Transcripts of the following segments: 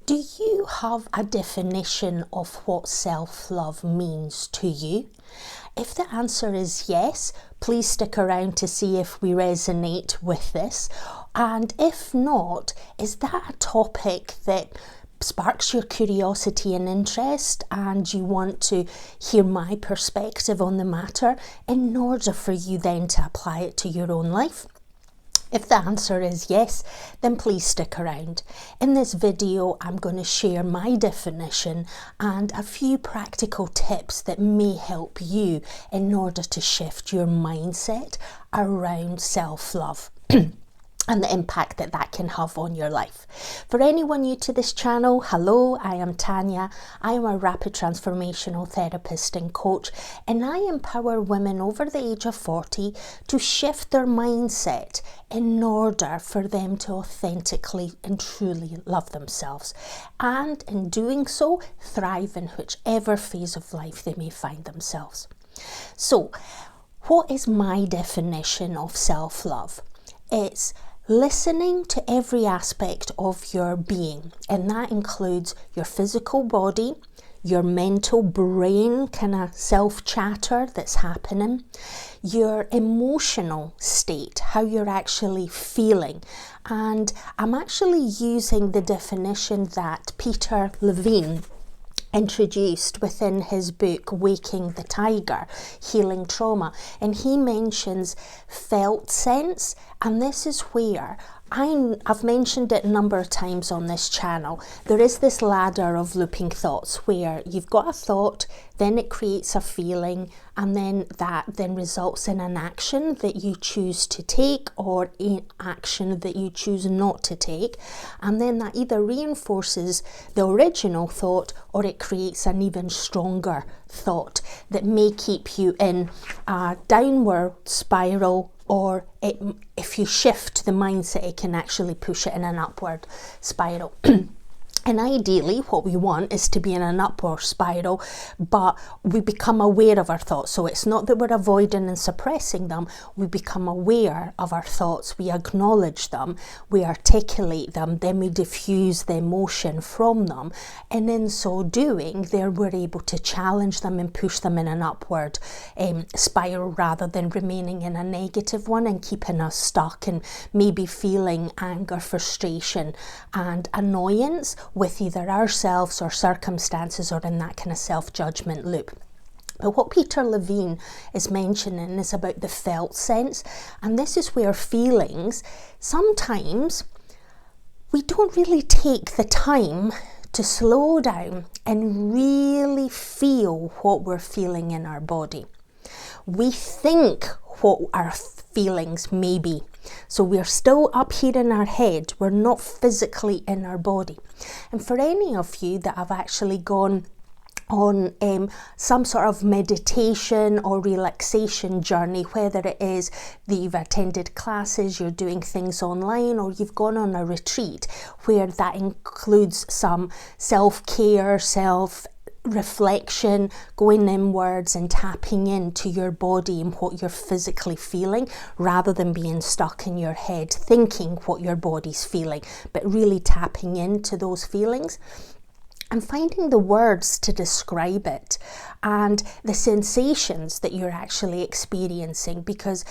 Do you have a definition of what self-love means to you? If the answer is yes, please stick around to see if we resonate with this. And if not, is that a topic that sparks your curiosity and interest and you want to hear my perspective on the matter in order for you then to apply it to your own life? If the answer is yes, then please stick around. In this video, I'm going to share my definition and a few practical tips that may help you in order to shift your mindset around self-love. And the impact that that can have on your life. For anyone new to this channel, hello, I am Tanya. I am a rapid transformational therapist and coach, and I empower women over the age of 40 to shift their mindset in order for them to authentically and truly love themselves. And in doing so, thrive in whichever phase of life they may find themselves. So, what is my definition of self-love? It's listening to every aspect of your being, and that includes your physical body, your mental brain kind of self-chatter that's happening, your emotional state, how you're actually feeling. And I'm actually using the definition that Peter Levine introduced within his book Waking the Tiger, Healing Trauma, and he mentions felt sense, and this is where I've mentioned it a number of times on this channel. There is this ladder of looping thoughts where you've got a thought, then it creates a feeling, and then that then results in an action that you choose to take or an action that you choose not to take. And then that either reinforces the original thought or it creates an even stronger thought that may keep you in a downward spiral, or if you shift the mindset, it can actually push it in an upward spiral. And ideally, what we want is to be in an upward spiral, but we become aware of our thoughts. So it's not that we're avoiding and suppressing them. We become aware of our thoughts. We acknowledge them. We articulate them. Then we diffuse the emotion from them. And in so doing, there we're able to challenge them and push them in an upward spiral rather than remaining in a negative one and keeping us stuck and maybe feeling anger, frustration, and annoyance with either ourselves or circumstances, or in that kind of self-judgment loop. But what Peter Levine is mentioning is about the felt sense, and this is where feelings, sometimes we don't really take the time to slow down and really feel what we're feeling in our body. We think what our feelings may be. So we're still up here in our head, we're not physically in our body. And for any of you that have actually gone on some sort of meditation or relaxation journey, whether it is that you've attended classes, you're doing things online, or you've gone on a retreat where that includes some self-care, reflection, going inwards and tapping into your body and what you're physically feeling, rather than being stuck in your head thinking what your body's feeling, but really tapping into those feelings and finding the words to describe it and the sensations that you're actually experiencing, because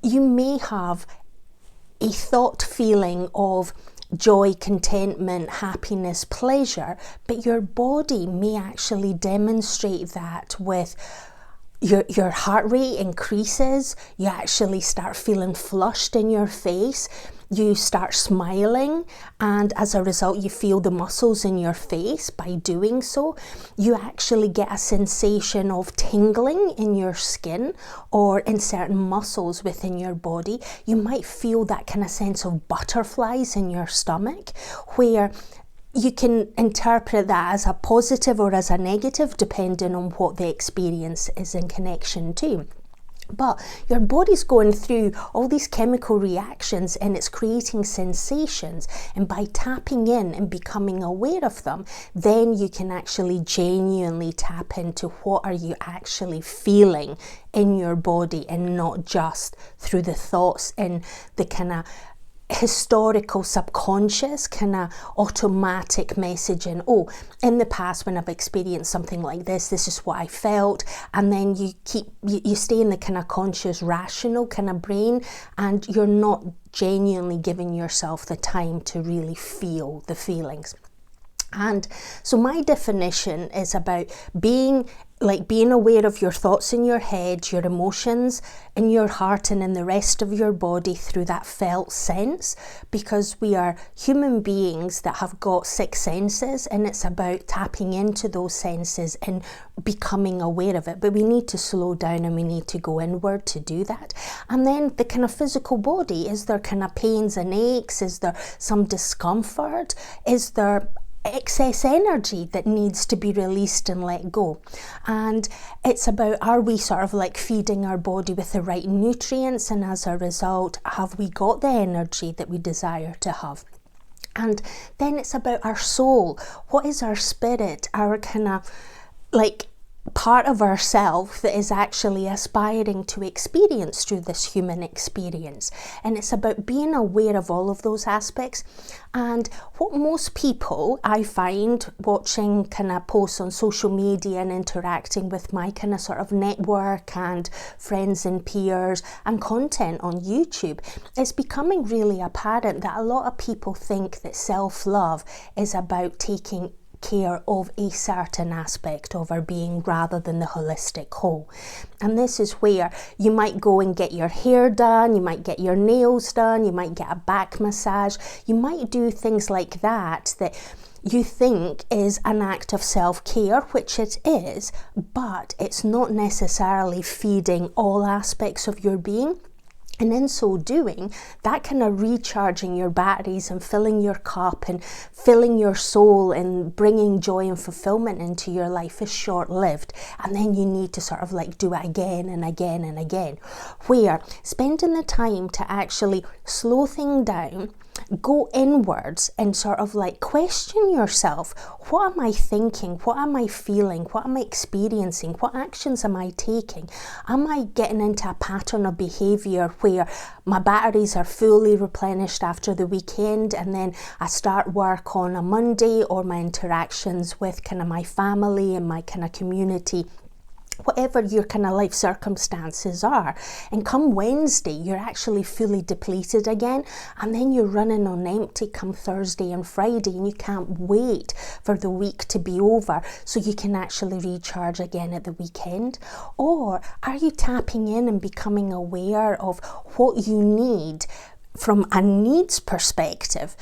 you may have a thought feeling of joy, contentment, happiness, pleasure, but your body may actually demonstrate that with your heart rate increases, you actually start feeling flushed in your face, you start smiling, and as a result you feel the muscles in your face. By doing so, you actually get a sensation of tingling in your skin or in certain muscles within your body. You might feel that kind of sense of butterflies in your stomach, where you can interpret that as a positive or as a negative depending on what the experience is in connection to. But your body's going through all these chemical reactions and it's creating sensations, and by tapping in and becoming aware of them, then you can actually genuinely tap into what are you actually feeling in your body, and not just through the thoughts and the kind of historical subconscious kind of automatic messaging. Oh, in the past when I've experienced something like this is what I felt. And then you stay in the kind of conscious rational kind of brain, and you're not genuinely giving yourself the time to really feel the feelings. And so my definition is about being aware of your thoughts in your head, your emotions in your heart and in the rest of your body through that felt sense, because we are human beings that have got 6 senses, and it's about tapping into those senses and becoming aware of it. But we need to slow down and we need to go inward to do that. And then the kind of physical body, is there kind of pains and aches? Is there some discomfort? Is there excess energy that needs to be released and let go? And it's about, are we sort of like feeding our body with the right nutrients, and as a result, have we got the energy that we desire to have? And then it's about our soul. What is our spirit, our kind of like part of ourself that is actually aspiring to experience through this human experience? And it's about being aware of all of those aspects. And what most people, I find, watching kind of posts on social media and interacting with my kind of sort of network and friends and peers and content on YouTube, it's becoming really apparent that a lot of people think that self-love is about taking care of a certain aspect of our being rather than the holistic whole. And this is where you might go and get your hair done, you might get your nails done, you might get a back massage, you might do things like that you think is an act of self-care, which it is, but it's not necessarily feeding all aspects of your being. And in so doing, that kind of recharging your batteries and filling your cup and filling your soul and bringing joy and fulfillment into your life is short-lived. And then you need to sort of like do it again and again and again. Where spending the time to actually slow things down, go inwards and sort of like question yourself. What am I thinking? What am I feeling? What am I experiencing? What actions am I taking? Am I getting into a pattern of behaviour where my batteries are fully replenished after the weekend, and then I start work on a Monday, or my interactions with kind of my family and my kind of community, whatever your kind of life circumstances are, and come Wednesday you're actually fully depleted again, and then you're running on empty come Thursday and Friday, and you can't wait for the week to be over so you can actually recharge again at the weekend? Or are you tapping in and becoming aware of what you need from a needs perspective?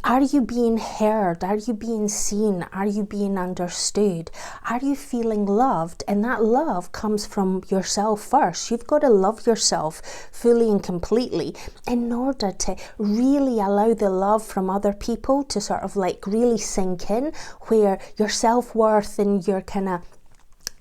Are you being heard? Are you being seen? Are you being understood? Are you feeling loved? And that love comes from yourself first. You've got to love yourself fully and completely in order to really allow the love from other people to sort of like really sink in, where your self-worth and your kind of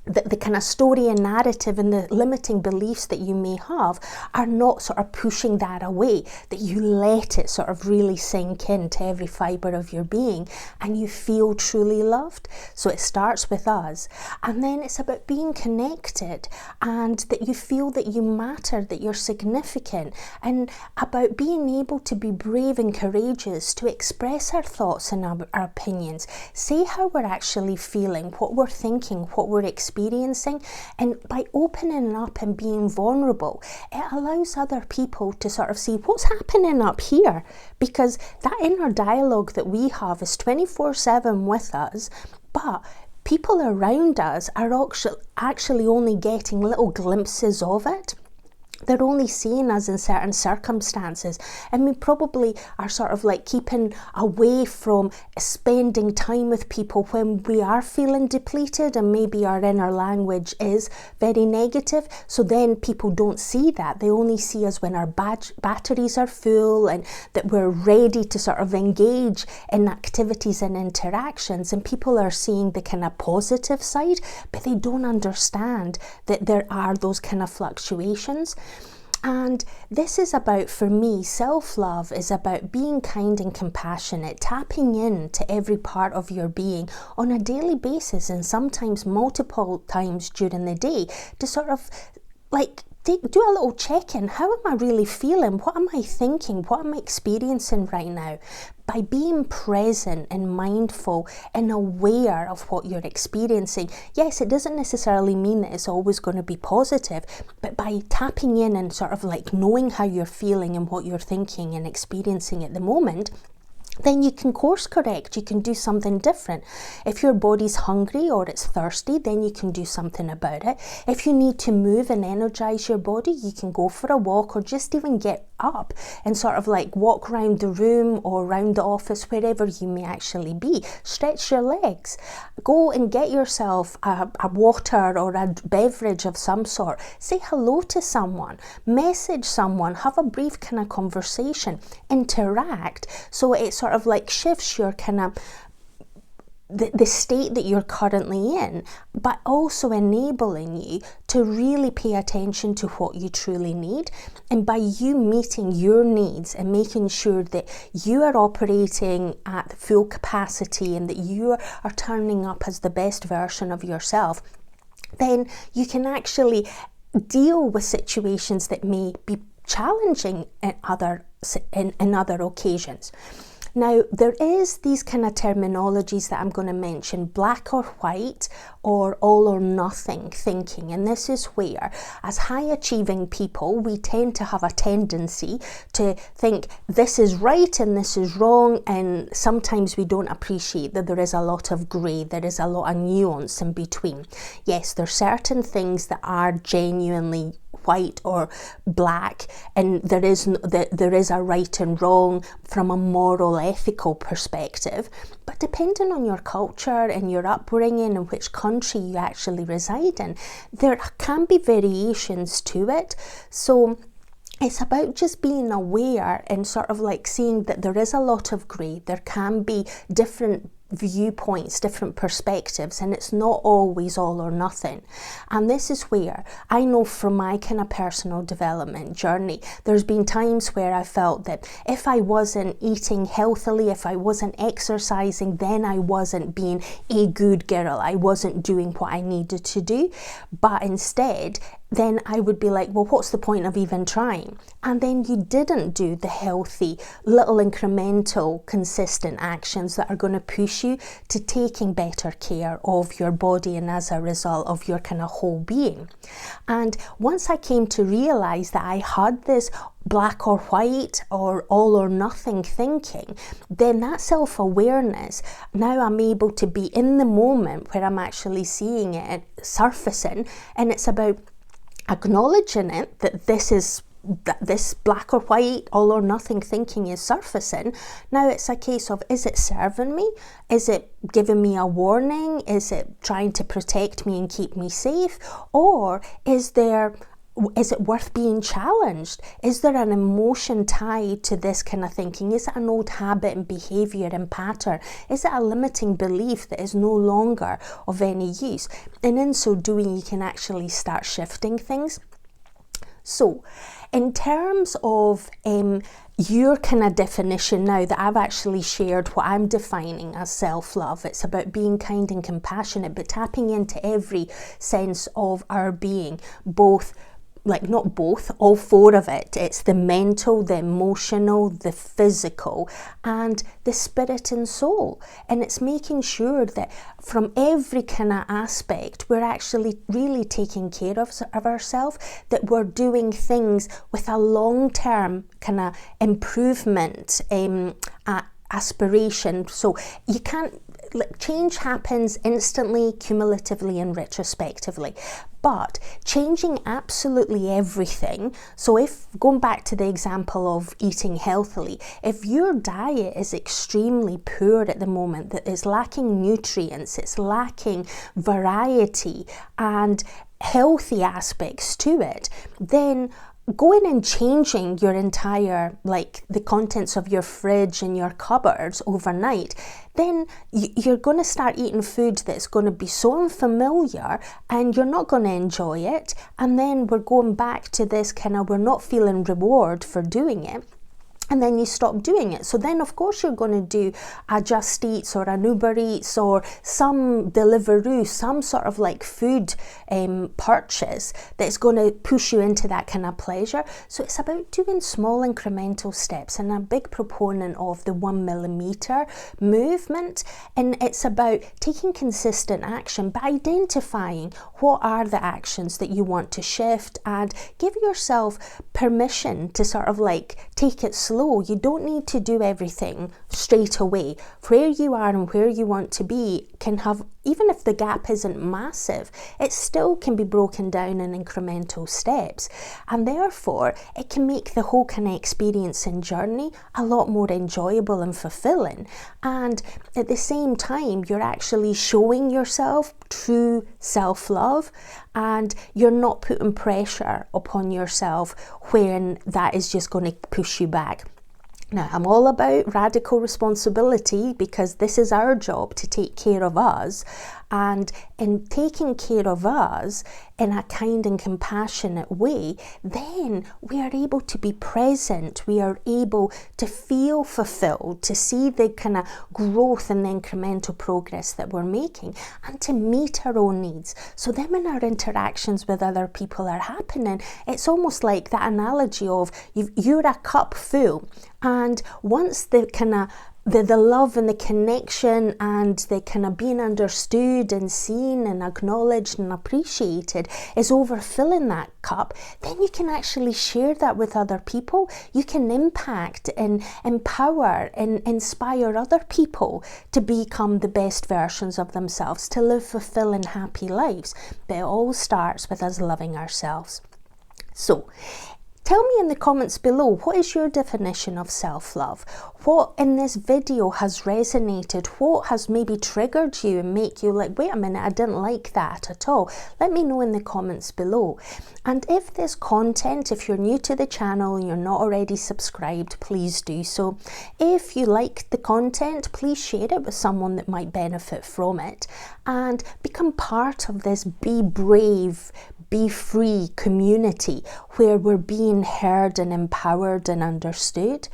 the kind of story and narrative and the limiting beliefs that you may have are not sort of pushing that away, that you let it sort of really sink into every fibre of your being and you feel truly loved. So it starts with us, and then it's about being connected and that you feel that you matter, that you're significant, and about being able to be brave and courageous to express our thoughts and our opinions, say how we're actually feeling, what we're thinking, what we're experiencing. And by opening up and being vulnerable, it allows other people to sort of see what's happening up here, because that inner dialogue that we have is 24/7 with us, but people around us are actually only getting little glimpses of it. They're only seeing us in certain circumstances, and we probably are sort of like keeping away from spending time with people when we are feeling depleted and maybe our inner language is very negative. So then people don't see that. They only see us when our batteries are full and that we're ready to sort of engage in activities and interactions, and people are seeing the kind of positive side, but they don't understand that there are those kind of fluctuations. And this is about, for me, self-love is about being kind and compassionate, tapping in to every part of your being on a daily basis and sometimes multiple times during the day to sort of like do a little check-in. How am I really feeling? What am I thinking? What am I experiencing right now? By being present and mindful and aware of what you're experiencing. Yes, it doesn't necessarily mean that it's always going to be positive, but by tapping in and sort of like knowing how you're feeling and what you're thinking and experiencing at the moment, then you can course correct, you can do something different. If your body's hungry or it's thirsty, then you can do something about it. If you need to move and energize your body, you can go for a walk or just even get up and sort of like walk around the room or around the office, wherever you may actually be. Stretch your legs. Go and get yourself a water or a beverage of some sort. Say hello to someone, message someone, have a brief kind of conversation, interact. So it sort of like shifts your kind of the state that you're currently in, but also enabling you to really pay attention to what you truly need. And by you meeting your needs and making sure that you are operating at full capacity and that you are turning up as the best version of yourself, then you can actually deal with situations that may be challenging in other occasions. Now, there is these kind of terminologies that I'm going to mention, black or white or all or nothing thinking. And this is where, as high achieving people, we tend to have a tendency to think this is right and this is wrong. And sometimes we don't appreciate that there is a lot of grey, there is a lot of nuance in between. Yes, there are certain things that are genuinely white or black, and there is a right and wrong from a moral, ethical perspective. But depending on your culture and your upbringing and which country you actually reside in, there can be variations to it. So it's about just being aware and sort of like seeing that there is a lot of grey. There can be different viewpoints, different perspectives, and it's not always all or nothing. And this is where I know from my kind of personal development journey, there's been times where I felt that if I wasn't eating healthily, if I wasn't exercising, then I wasn't being a good girl. I wasn't doing what I needed to do. But instead, then I would be like, well, what's the point of even trying? And then you didn't do the healthy, little incremental, consistent actions that are going to push you to taking better care of your body and as a result of your kind of whole being. And once I came to realize that I had this black or white or all or nothing thinking, then that self-awareness, now I'm able to be in the moment where I'm actually seeing it surfacing, and it's about acknowledging it, that this black or white, all or nothing thinking is surfacing. Now it's a case of, is it serving me? Is it giving me a warning? Is it trying to protect me and keep me safe? Or is it worth being challenged? Is there an emotion tied to this kind of thinking? Is it an old habit and behaviour and pattern? Is it a limiting belief that is no longer of any use? And in so doing, you can actually start shifting things. So, in terms of your kind of definition now that I've actually shared what I'm defining as self-love, it's about being kind and compassionate, but tapping into every sense of our being, all four of it. It's the mental, the emotional, the physical, and the spirit and soul. And it's making sure that from every kind of aspect, we're actually really taking care of ourselves, that we're doing things with a long-term kind of improvement aspiration. So you can't, change happens instantly, cumulatively, and retrospectively. But changing absolutely everything, so if, going back to the example of eating healthily, if your diet is extremely poor at the moment, that is lacking nutrients, it's lacking variety and healthy aspects to it, then going and changing your entire, the contents of your fridge and your cupboards overnight, then you're going to start eating food that's going to be so unfamiliar and you're not going to enjoy it. And then we're going back to this kind of, we're not feeling reward for doing it. and then you stop doing it. So then of course you're going to do a Just Eats or an Uber Eats or some Deliveroo, some sort of like food purchase that's going to push you into that kind of pleasure. So it's about doing small incremental steps, and I'm a big proponent of the 1 millimeter movement, and it's about taking consistent action by identifying what are the actions that you want to shift, and give yourself permission to sort of like take it slow. You don't need to do everything straight away. Where you are and where you want to be can have, even if the gap isn't massive, it still can be broken down in incremental steps, and therefore it can make the whole kind of experience and journey a lot more enjoyable and fulfilling. And at the same time, you're actually showing yourself true self-love, and you're not putting pressure upon yourself when that is just going to push you back. Now, I'm all about radical responsibility, because this is our job to take care of us, and in taking care of us in a kind and compassionate way, then we are able to be present, we are able to feel fulfilled, to see the kind of growth and the incremental progress that we're making, and to meet our own needs. So then when our interactions with other people are happening, it's almost like that analogy of you're a cup full, and once the kind of the love and the connection and the kind of being understood and seen and acknowledged and appreciated is overfilling that cup, then you can actually share that with other people. You can impact and empower and inspire other people to become the best versions of themselves, to live fulfilling, happy lives. But it all starts with us loving ourselves. So, tell me in the comments below, what is your definition of self-love? What in this video has resonated? What has maybe triggered you and make you like, wait a minute, I didn't like that at all? Let me know in the comments below. And if this content, if you're new to the channel and you're not already subscribed, please do so. If you like the content, please share it with someone that might benefit from it, and become part of this Be Brave, Be Free community where we're being heard and empowered and understood.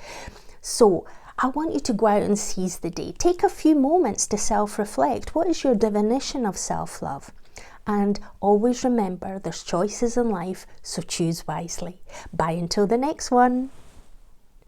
So I want you to go out and seize the day. Take a few moments to self-reflect. What is your definition of self-love? And always remember, there's choices in life, so choose wisely. Bye until the next one.